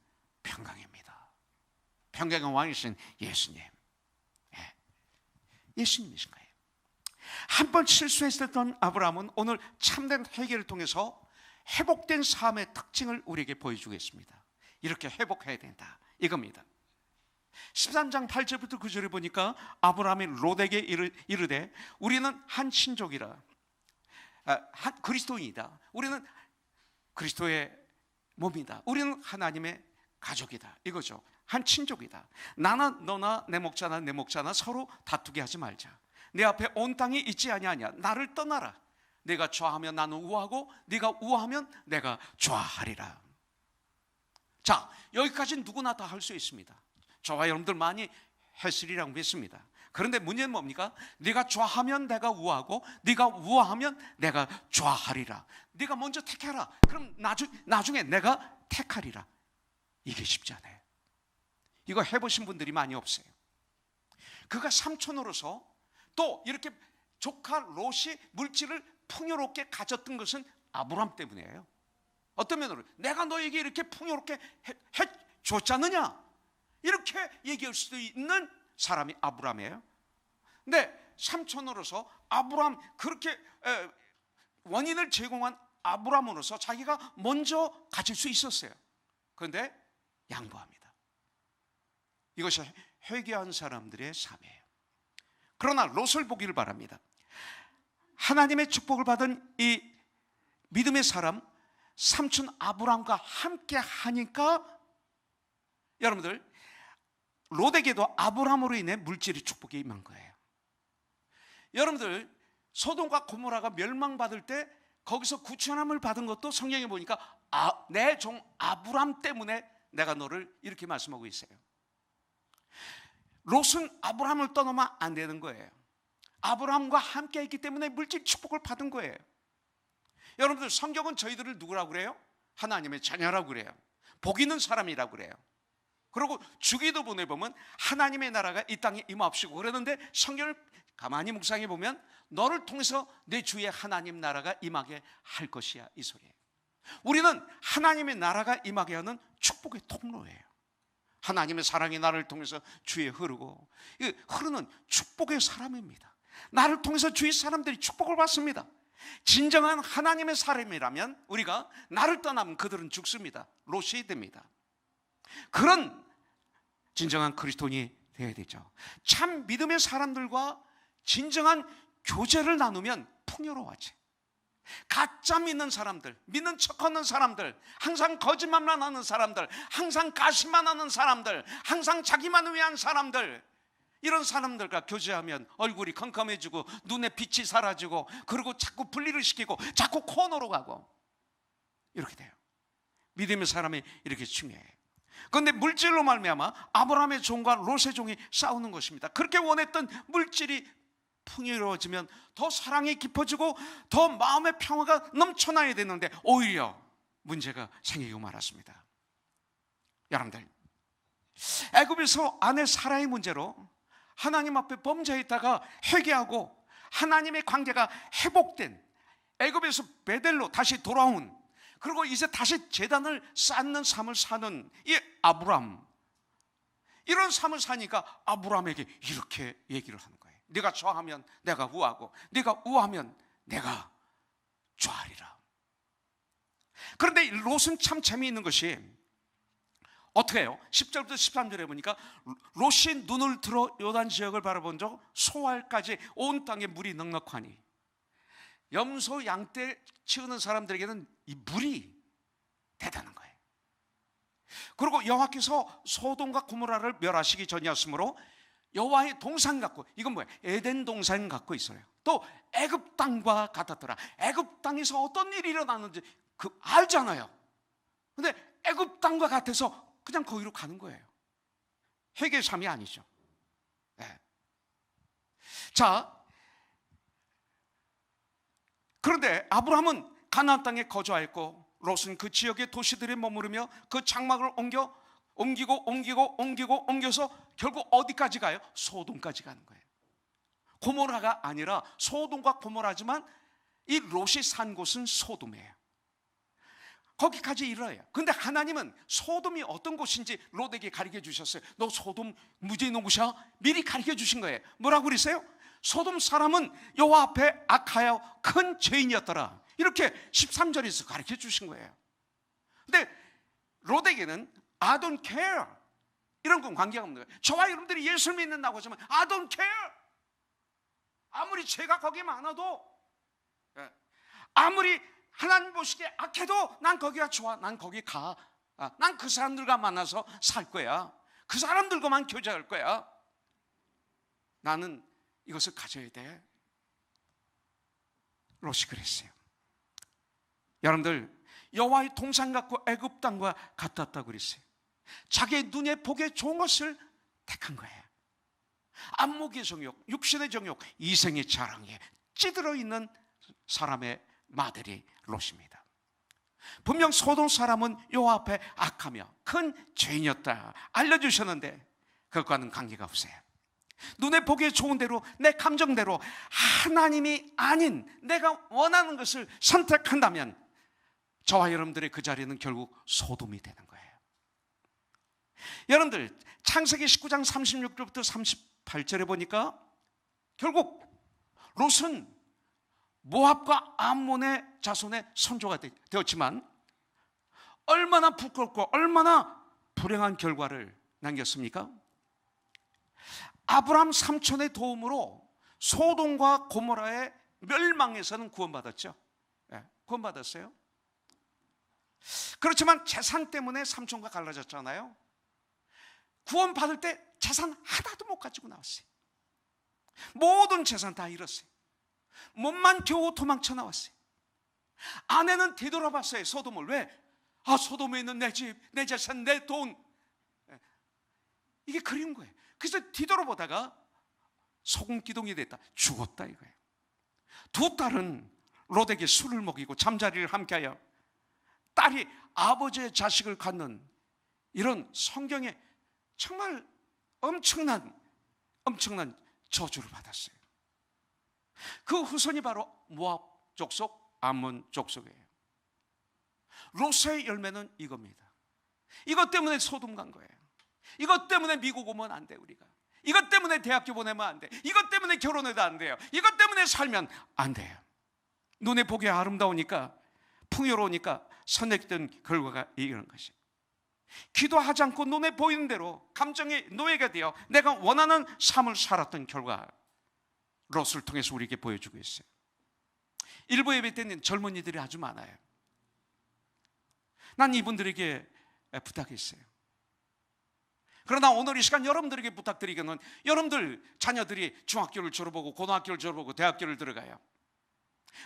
평강입니다. 평강의 왕이신 예수님. 예수님이신 거예요. 한 번 실수했었던 아브라함은 오늘 참된 회개를 통해서 회복된 삶의 특징을 우리에게 보여주겠습니다. 이렇게 회복해야 된다, 이겁니다. 13장 8절부터 9절에 보니까 아브라함이 롯에게 이르되 우리는 한 친족이라, 한 그리스도인이다. 우리는 그리스도의 몸이다. 우리는 하나님의 가족이다, 이거죠. 한 친족이다. 나나 너나 내 목자나 내 목자나 서로 다투게 하지 말자. 내 앞에 온 땅이 있지 아니하냐. 나를 떠나라. 내가 좌하면 나는 우하고 네가 우하면 내가 좌하리라. 자, 여기까지는 누구나 다 할 수 있습니다. 저와 여러분들 많이 했으리라고 믿습니다. 그런데 문제는 뭡니까? 네가 좌하면 내가 우하고 네가 우하면 내가 좌하리라. 네가 먼저 택해라. 그럼 나중에 내가 택하리라. 이게 쉽지 않아요. 이거 해보신 분들이 많이 없어요. 그가 삼촌으로서 또 이렇게 조카 롯이 물질을 풍요롭게 가졌던 것은 아브라함 때문이에요. 어떤 면으로 내가 너에게 이렇게 풍요롭게 해줬지 않느냐, 이렇게 얘기할 수도 있는 사람이 아브라함이에요. 근데 삼촌으로서 아브라함, 그렇게 원인을 제공한 아브라함으로서 자기가 먼저 가질 수 있었어요. 그런데 양보합니다. 이것이 회개한 사람들의 삶이에요. 그러나 롯을 보기를 바랍니다. 하나님의 축복을 받은 이 믿음의 사람 삼촌 아브라함과 함께 하니까 여러분들, 롯에게도 아브라함으로 인해 물질의 축복이 임한 거예요. 여러분들, 소돔과 고모라가 멸망받을 때 거기서 구원함을 받은 것도 성경에 보니까 내 종 아브라함 때문에 내가 너를 이렇게 말씀하고 있어요. 롯은 아브라함을 떠나면 안 되는 거예요. 아브라함과 함께 있기 때문에 물질 축복을 받은 거예요. 여러분들, 성경은 저희들을 누구라고 그래요? 하나님의 자녀라고 그래요. 복 있는 사람이라고 그래요. 그리고 주기도 보내보면 하나님의 나라가 이 땅에 임하옵시고 그러는데, 성경을 가만히 묵상해 보면 너를 통해서 내 주의 하나님 나라가 임하게 할 것이야, 이 소리예요. 우리는 하나님의 나라가 임하게 하는 축복의 통로예요. 하나님의 사랑이 나를 통해서 주위에 흐르고, 흐르는 축복의 사람입니다. 나를 통해서 주위 사람들이 축복을 받습니다. 진정한 하나님의 사람이라면 우리가 나를 떠나면 그들은 죽습니다. 롯이 됩니다. 그런 진정한 그리스도인이 되어야 되죠. 참 믿음의 사람들과 진정한 교제를 나누면 풍요로워지. 가짜 믿는 사람들, 믿는 척하는 사람들, 항상 거짓말만 하는 사람들, 항상 가시만 하는 사람들, 항상 자기만 위한 사람들, 이런 사람들과 교제하면 얼굴이 컴컴해지고 눈에 빛이 사라지고, 그리고 자꾸 분리를 시키고 자꾸 코너로 가고 이렇게 돼요. 믿음의 사람이 이렇게 중요해요. 그런데 물질로 말미암아 아브라함의 종과 롯의 종이 싸우는 것입니다. 그렇게 원했던 물질이 풍요로워지면 더 사랑이 깊어지고 더 마음의 평화가 넘쳐나야 되는데 오히려 문제가 생기고 말았습니다. 여러분들, 애굽에서 아내 사라의 문제로 하나님 앞에 범죄했다가 회개하고 하나님의 관계가 회복된, 애굽에서 베델로 다시 돌아온, 그리고 이제 다시 제단을 쌓는 삶을 사는 이 아브람, 이런 삶을 사니까 아브람에게 이렇게 얘기를 하는 거예요. 네가 좌하면 내가 우하고 네가 우하면 내가 좌하리라. 그런데 롯은 참 재미있는 것이 어떻게 해요? 10절부터 13절에 보니까 롯이 눈을 들어 요단 지역을 바라본 적 소알까지 온 땅에 물이 넉넉하니, 염소 양떼 치우는 사람들에게는 이 물이 대단한 거예요. 그리고 여호와께서 소돔과 고모라를 멸하시기 전이었으므로 여호와의 동산 같고, 이건 뭐예요? 에덴 동산 갖고 있어요. 또 애굽 땅과 같았더라. 애굽 땅에서 어떤 일이 일어나는지 알잖아요. 근데 애굽 땅과 같아서 그냥 거기로 가는 거예요. 회개의 삶이 아니죠. 네. 자, 그런데 아브라함은 가나안 땅에 거주하였고 롯은 그 지역의 도시들에 머무르며 그 장막을 옮겨서 결국 어디까지 가요? 소돔까지 가는 거예요. 고모라가 아니라 소돔과 고모라지만 이 롯이 산 곳은 소돔이에요. 거기까지 이르러요. 그런데 하나님은 소돔이 어떤 곳인지 롯에게 가르쳐 주셨어요. 너 소돔 무죄 있는 곳이야? 미리 가르쳐 주신 거예요. 뭐라고 그랬어요? 소돔 사람은 여호와 앞에 악하여 큰 죄인이었더라. 이렇게 13절에서 가르쳐 주신 거예요. 근데 롯에게는 I don't care, 이런 건 관계가 없는 거예요. 저와 여러분들이 예수를 믿는다고 하지만 I don't care, 아무리 죄가 거기에 많아도, 아무리 하나님 보시기에 악해도 난 거기가 좋아. 난 거기 가. 난 그 사람들과 만나서 살 거야. 그 사람들과만 교제할 거야. 나는 이것을 가져야 돼. 롯이 그랬어요. 여러분들, 여호와의 동산 같고 애굽 땅과 같았다고 그랬어요. 자기의 눈에 보기에 좋은 것을 택한 거예요. 안목의 정욕, 육신의 정욕, 이생의 자랑에 찌들어 있는 사람의 마들이 롯입니다. 분명 소돔 사람은 여호와 앞에 악하며 큰 죄인이었다 알려주셨는데 그것과는 관계가 없어요. 눈에 보기에 좋은 대로, 내 감정대로 하나님이 아닌 내가 원하는 것을 선택한다면 저와 여러분들의 그 자리는 결국 소돔이 되는 거예요. 여러분들, 창세기 19장 36절부터 38절에 보니까 결국 롯은 모압과 암몬의 자손의 선조가 되었지만 얼마나 부끄럽고 얼마나 불행한 결과를 남겼습니까? 아브라함 삼촌의 도움으로 소돔과 고모라의 멸망에서는 구원받았죠. 구원받았어요. 그렇지만 재산 때문에 삼촌과 갈라졌잖아요. 구원받을 때 재산 하나도 못 가지고 나왔어요. 모든 재산 다 잃었어요. 몸만 겨우 도망쳐 나왔어요. 아내는 되돌아봤어요. 소돔을. 왜? 아, 소돔에 있는 내 집, 내 재산, 내 돈, 이게 그리운 거예요. 그래서 뒤돌아보다가 소금기둥이 됐다, 죽었다 이거예요. 두 딸은 롯에게 술을 먹이고 잠자리를 함께하여 딸이 아버지의 자식을 갖는 이런 성경에 정말 엄청난 저주를 받았어요. 그 후손이 바로 모압 족속, 암몬 족속이에요. 롯의 열매는 이겁니다. 이것 때문에 소돔 간 거예요. 이것 때문에 미국 오면 안 돼, 우리가. 이것 때문에 대학교 보내면 안 돼. 이것 때문에 결혼해도 안 돼요. 이것 때문에 살면 안 돼요. 눈에 보기 아름다우니까, 풍요로우니까 선택된 결과가 이런 것이에요. 기도하지 않고 눈에 보이는 대로 감정의 노예가 되어 내가 원하는 삶을 살았던 결과, 롯을 통해서 우리에게 보여주고 있어요. 일부 예배 때는 젊은이들이 아주 많아요. 난 이분들에게 부탁했어요. 그러나 오늘 이 시간 여러분들에게 부탁드리기는, 여러분들 자녀들이 중학교를 졸업하고 고등학교를 졸업하고 대학교를 들어가요.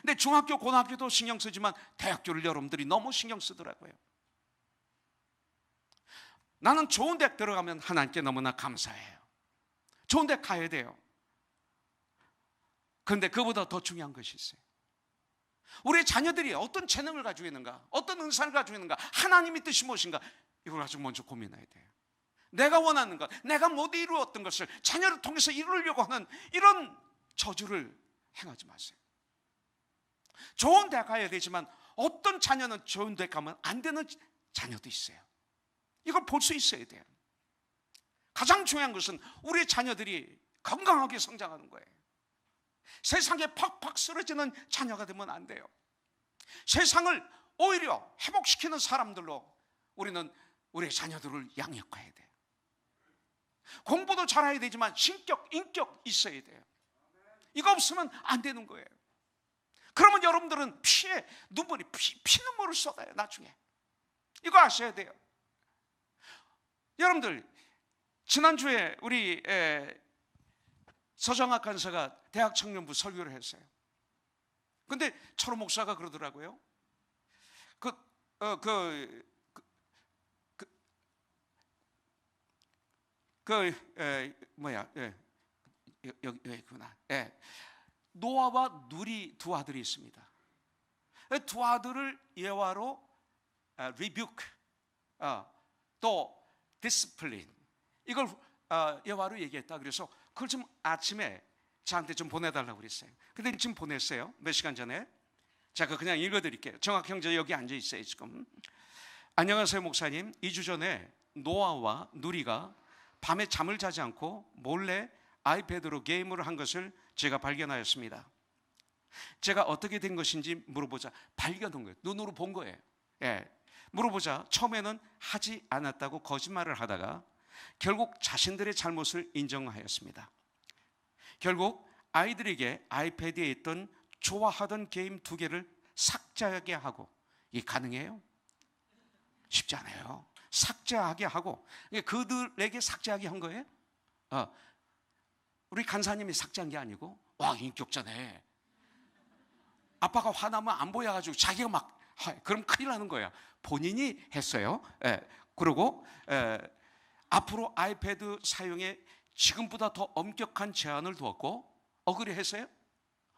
근데 중학교, 고등학교도 신경 쓰지만 대학교를 여러분들이 너무 신경 쓰더라고요. 나는 좋은 대학 들어가면 하나님께 너무나 감사해요. 좋은 대학 가야 돼요. 그런데 그보다 더 중요한 것이 있어요. 우리 자녀들이 어떤 재능을 가지고 있는가, 어떤 은사를 가지고 있는가, 하나님의 뜻이 무엇인가, 이걸 가지고 먼저 고민해야 돼요. 내가 원하는 것, 내가 못 이루었던 것을 자녀를 통해서 이루려고 하는 이런 저주를 행하지 마세요. 좋은 대학 가야 되지만 어떤 자녀는 좋은 대학 가면 안 되는 자녀도 있어요. 이걸 볼 수 있어야 돼요. 가장 중요한 것은 우리 자녀들이 건강하게 성장하는 거예요. 세상에 팍팍 쓰러지는 자녀가 되면 안 돼요. 세상을 오히려 회복시키는 사람들로 우리는 우리 자녀들을 양육해야 돼요. 공부도 잘해야 되지만 신격, 인격 있어야 돼요. 이거 없으면 안 되는 거예요. 그러면 여러분들은 피에 눈물이 피눈물을 쏟아요, 나중에. 이거 아셔야 돼요. 여러분들, 지난주에 우리 서정학 간사가 대학 청년부 설교를 했어요. 근데 철호 목사가 그러더라고요. 여기구나. 노아와 누리 두 아들이 있습니다. 두 아들을 예화로 rebuke, 또 discipline, 이걸 예화로 얘기했다. 그래서 그걸 좀 아침에 저한테 좀 보내달라고 그랬어요. 근데 지금 보냈어요. 몇 시간 전에. 제가 그냥 읽어드릴게요. 정학 형제 여기 앉아 있어요 지금. 안녕하세요 목사님. 2주 전에 노아와 누리가 밤에 잠을 자지 않고 몰래 아이패드로 게임을 한 것을 제가 발견하였습니다. 제가 어떻게 된 것인지 물어보자 발견한 거예요. 눈으로 본 거예요. 물어보자 처음에는 하지 않았다고 거짓말을 하다가 결국 자신들의 잘못을 인정하였습니다. 결국 아이들에게 아이패드에 있던 좋아하던 게임 2개를 삭제하게 하고, 이게 가능해요? 쉽지 않아요. 삭제하게 하고, 그들에게 삭제하게 한 거예요. 우리 간사님이 삭제한 게 아니고, 와 인격자네. 아빠가 화나면 안 보여가지고 자기가 막 그럼 큰일 나는 거야. 본인이 했어요. 그리고 앞으로 아이패드 사용에 지금보다 더 엄격한 제한을 두었고, 억울해했어요?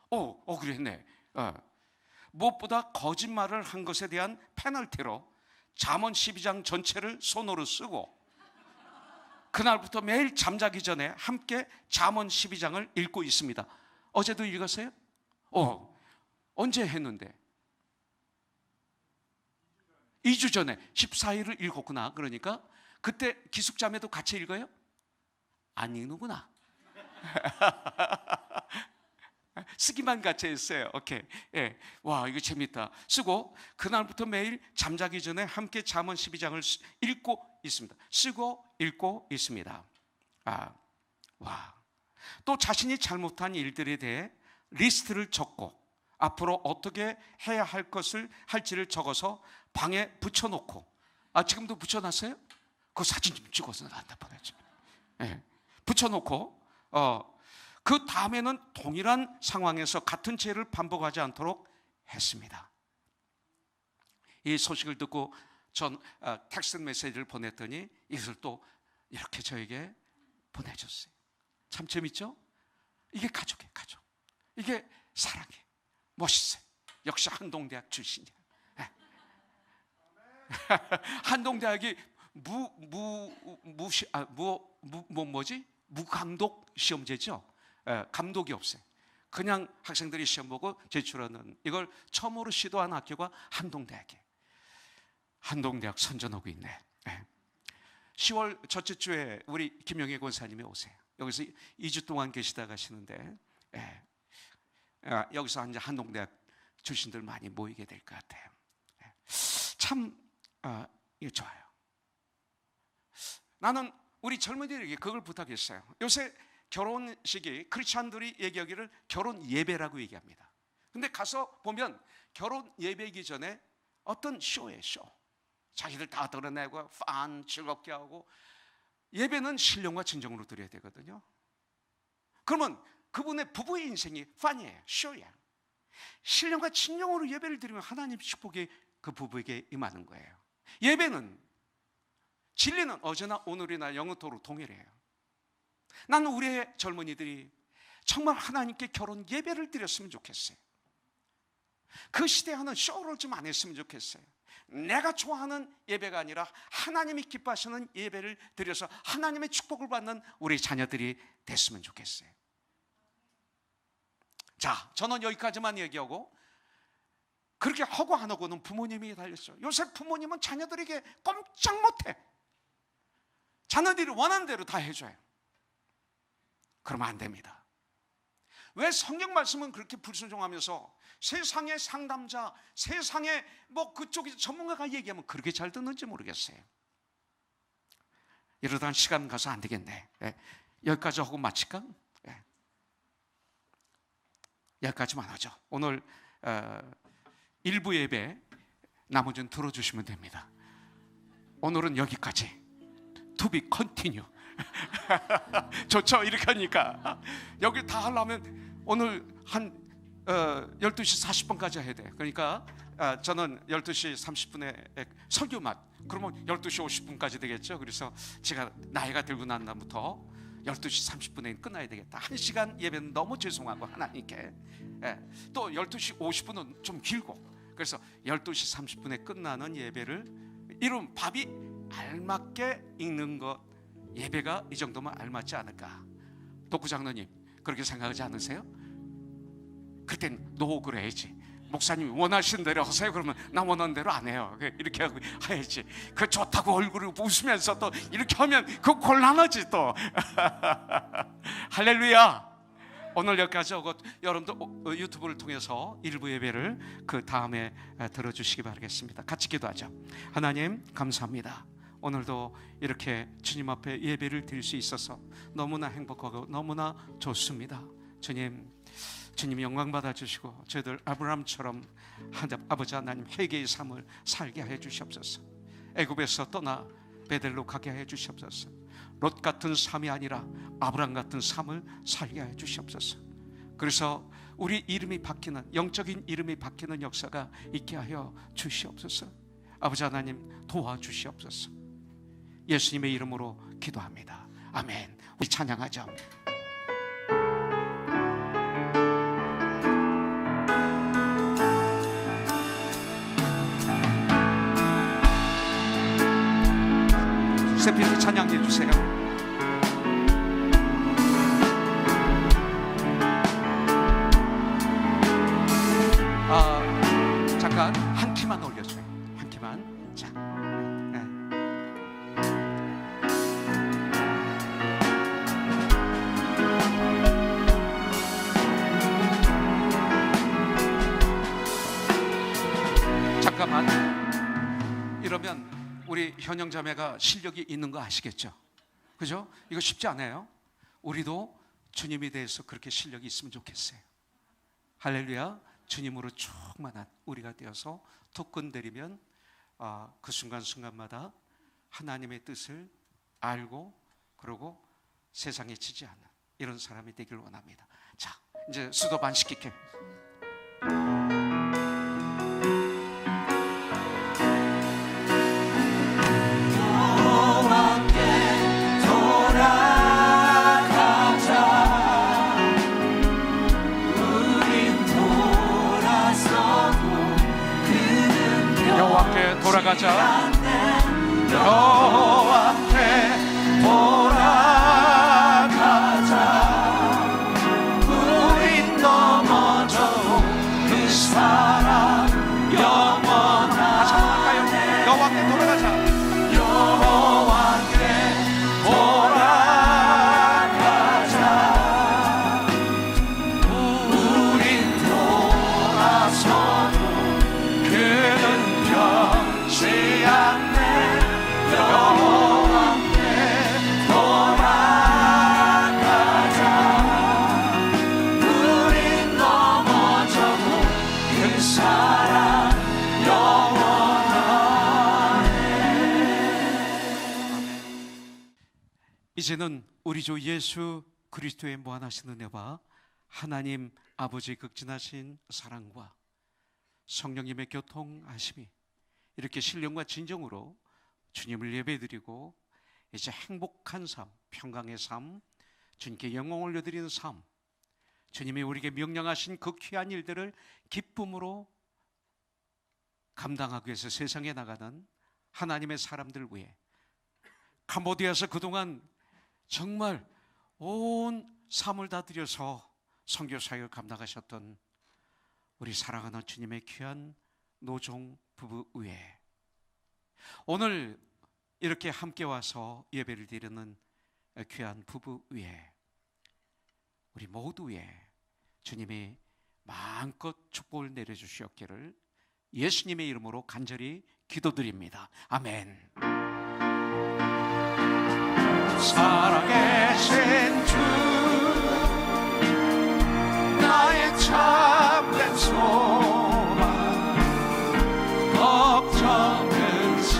억울했네. 무엇보다 거짓말을 한 것에 대한 페널티로 잠언 12장 전체를 손으로 쓰고, 그날부터 매일 잠자기 전에 함께 잠언 12장을 읽고 있습니다. 어제도 읽었어요? 언제 했는데? 2주 전에 14일을 읽었구나. 그러니까 그때 기숙자매도 같이 읽어요? 안 읽는구나. 쓰기만 같이 했어요. 오케이. 와, 이거 재밌다. 쓰고 그날부터 매일 잠자기 전에 함께 잠언 12장을 읽고 있습니다. 쓰고 읽고 있습니다. 와. 또 자신이 잘못한 일들에 대해 리스트를 적고 앞으로 어떻게 해야 할지를 적어서 방에 붙여놓고, 지금도 붙여놨어요? 그 사진 좀 찍어서 나한테 보내줘. 붙여놓고 그 다음에는 동일한 상황에서 같은 죄를 반복하지 않도록 했습니다. 이 소식을 듣고 전 텍스트 메시지를 보냈더니 이것을 또 이렇게 저에게 보내줬어요. 참 재밌죠? 이게 가족이에요, 가족. 이게 사랑이에요. 멋있어요. 역시 한동대학 출신이에요. 한동대학이 무감독 시험제죠. 감독이 없어요. 그냥 학생들이 시험 보고 제출하는, 이걸 처음으로 시도한 학교가 한동대학이에요. 한동대학 선전하고 있네. 10월 첫째 주에 우리 김영애 권사님이 오세요. 여기서 2주 동안 계시다 가시는데, 여기서 이제 한동대학 출신들 많이 모이게 될 것 같아요. 참 이게 좋아요. 나는 우리 젊은이들에게 그걸 부탁했어요. 요새 결혼식이 크리스찬들이 얘기하기를 결혼 예배라고 얘기합니다. 근데 가서 보면 결혼 예배이기 전에 어떤 쇼예요, 쇼. 자기들 다 드러내고 판 즐겁게 하고, 예배는 신령과 진정으로 드려야 되거든요. 그러면 그분의 부부의 인생이 판이에요, 쇼예요. 신령과 진정으로 예배를 드리면 하나님 축복이 그 부부에게 임하는 거예요. 예배는, 진리는 어제나 오늘이나 영원토록 동일해요. 나는 우리의 젊은이들이 정말 하나님께 결혼 예배를 드렸으면 좋겠어요. 그 시대하는 쇼를 좀 안 했으면 좋겠어요. 내가 좋아하는 예배가 아니라 하나님이 기뻐하시는 예배를 드려서 하나님의 축복을 받는 우리 자녀들이 됐으면 좋겠어요. 자, 저는 여기까지만 얘기하고, 그렇게 하고 안 하고는 부모님이 달렸어요. 요새 부모님은 자녀들에게 꼼짝 못해. 자녀들이 원하는 대로 다 해줘요. 그러면 안 됩니다. 왜 성경 말씀은 그렇게 불순종하면서 세상의 상담자, 세상의 그쪽에 전문가가 얘기하면 그렇게 잘 듣는지 모르겠어요. 이러다간 시간 가서 안 되겠네. 여기까지 하고 마칠까? 여기까지만 하죠. 오늘 1부 예배 나머지는 들어주시면 됩니다. 오늘은 여기까지. To be continue. 좋죠? 이렇게 하니까. 여기 다 하려면 오늘 한 12시 40분까지 해야 돼. 그러니까 저는 12시 30분에 설교 맛, 그러면 12시 50분까지 되겠죠. 그래서 제가 나이가 들고 난 다음부터 12시 30분에 끝나야 되겠다. 1시간 예배는 너무 죄송하고 하나님께. 또 12시 50분은 좀 길고, 그래서 12시 30분에 끝나는 예배를, 이런 밥이 알맞게 읽는 것, 예배가 이 정도면 알맞지 않을까. 독구 장로님 그렇게 생각하지 않으세요? 그땐 노 그래야지. 목사님이 원하시는 대로 하세요. 그러면 나 원하는 대로 안 해요. 이렇게 하고 해야지. 그 좋다고 얼굴을 웃으면서 또 이렇게 하면 그 곤란하지 또. 할렐루야. 오늘 여기까지 하고, 여러분도 유튜브를 통해서 일부 예배를 그 다음에 들어주시기 바라겠습니다. 같이 기도하죠. 하나님 감사합니다. 오늘도 이렇게 주님 앞에 예배를 드릴 수 있어서 너무나 행복하고 너무나 좋습니다. 주님 영광 받아주시고 저희들 아브라함처럼 아버지 하나님 회개의 삶을 살게 해 주시옵소서. 애굽에서 떠나 베델로 가게 해 주시옵소서. 롯 같은 삶이 아니라 아브라함 같은 삶을 살게 해 주시옵소서. 그래서 우리 이름이 바뀌는, 영적인 이름이 바뀌는 역사가 있게 하여 주시옵소서. 아버지 하나님 도와주시옵소서. 예수님의 이름으로 기도합니다. 아멘. 우리 찬양하죠. 세필이 찬양해 주세요. 잠깐 한 키만 올려줘요. 한 키만. 자, 잠깐만. 이러면 우리 현영자매가 실력이 있는 거 아시겠죠? 그죠? 이거 쉽지 않아요. 우리도 주님에 대해서 그렇게 실력이 있으면 좋겠어요. 할렐루야. 주님으로 충만한 우리가 되어서 토끈대리면 그 순간순간마다 하나님의 뜻을 알고, 그리고 세상에 지지 않는 이런 사람이 되길 원합니다. 자, 이제 수도 반시킬게. 돌아가자. 여호와께 돌아가자. 우린 넘어져도 그 사랑 영원하다. 찬양할까요? 여호와께 돌아가자. 여호와께 돌아가자. 우린 돌아서도 그는 변치 않네. 여호와께 돌아가자. 우린 넘어져도 그 사랑 영원하네. 이제는 우리 주 예수 그리스도의 무한하신 은혜와 하나님 아버지 극진하신 사랑과 성령님의 교통하심이 이렇게 신령과 진정으로 주님을 예배드리고 이제 행복한 삶, 평강의 삶, 주님께 영광 올려드리는 삶, 주님이 우리에게 명령하신 그 귀한 일들을 기쁨으로 감당하기 위해서 세상에 나가는 하나님의 사람들 위해 캄보디아에서 그동안 정말 온 삶을 다 들여서 선교 사역을 감당하셨던 우리 사랑하는 주님의 귀한 노종 부부 위에 오늘 이렇게 함께 와서 예배를 드리는 귀한 부부 위에 우리 모두 위에 주님이 마음껏 축복을 내려주시옵기를 예수님의 이름으로 간절히 기도드립니다. 아멘. 살아계신 주 나의 참된 소망 걱정 근심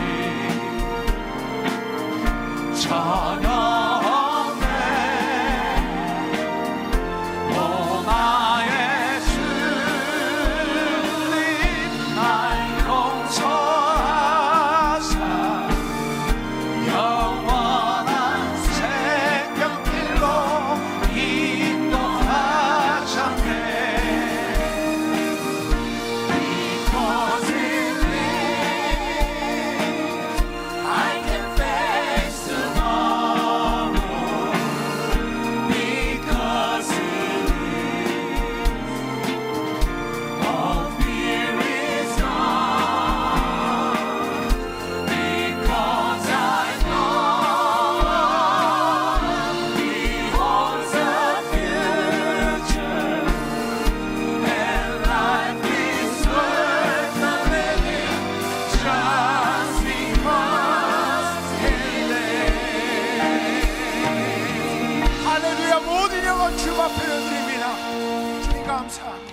전혀 없네. 오 나의 주님 날 용서하사 영원한 생명길로 인도하셨네. Because in me I can face tomorrow. Because in all fear is gone. Because I know He holds the future, and life is worth the living just because He lives.
할렐루야. 모든 영혼 주 앞에 드립니다. 주님 감사합니다.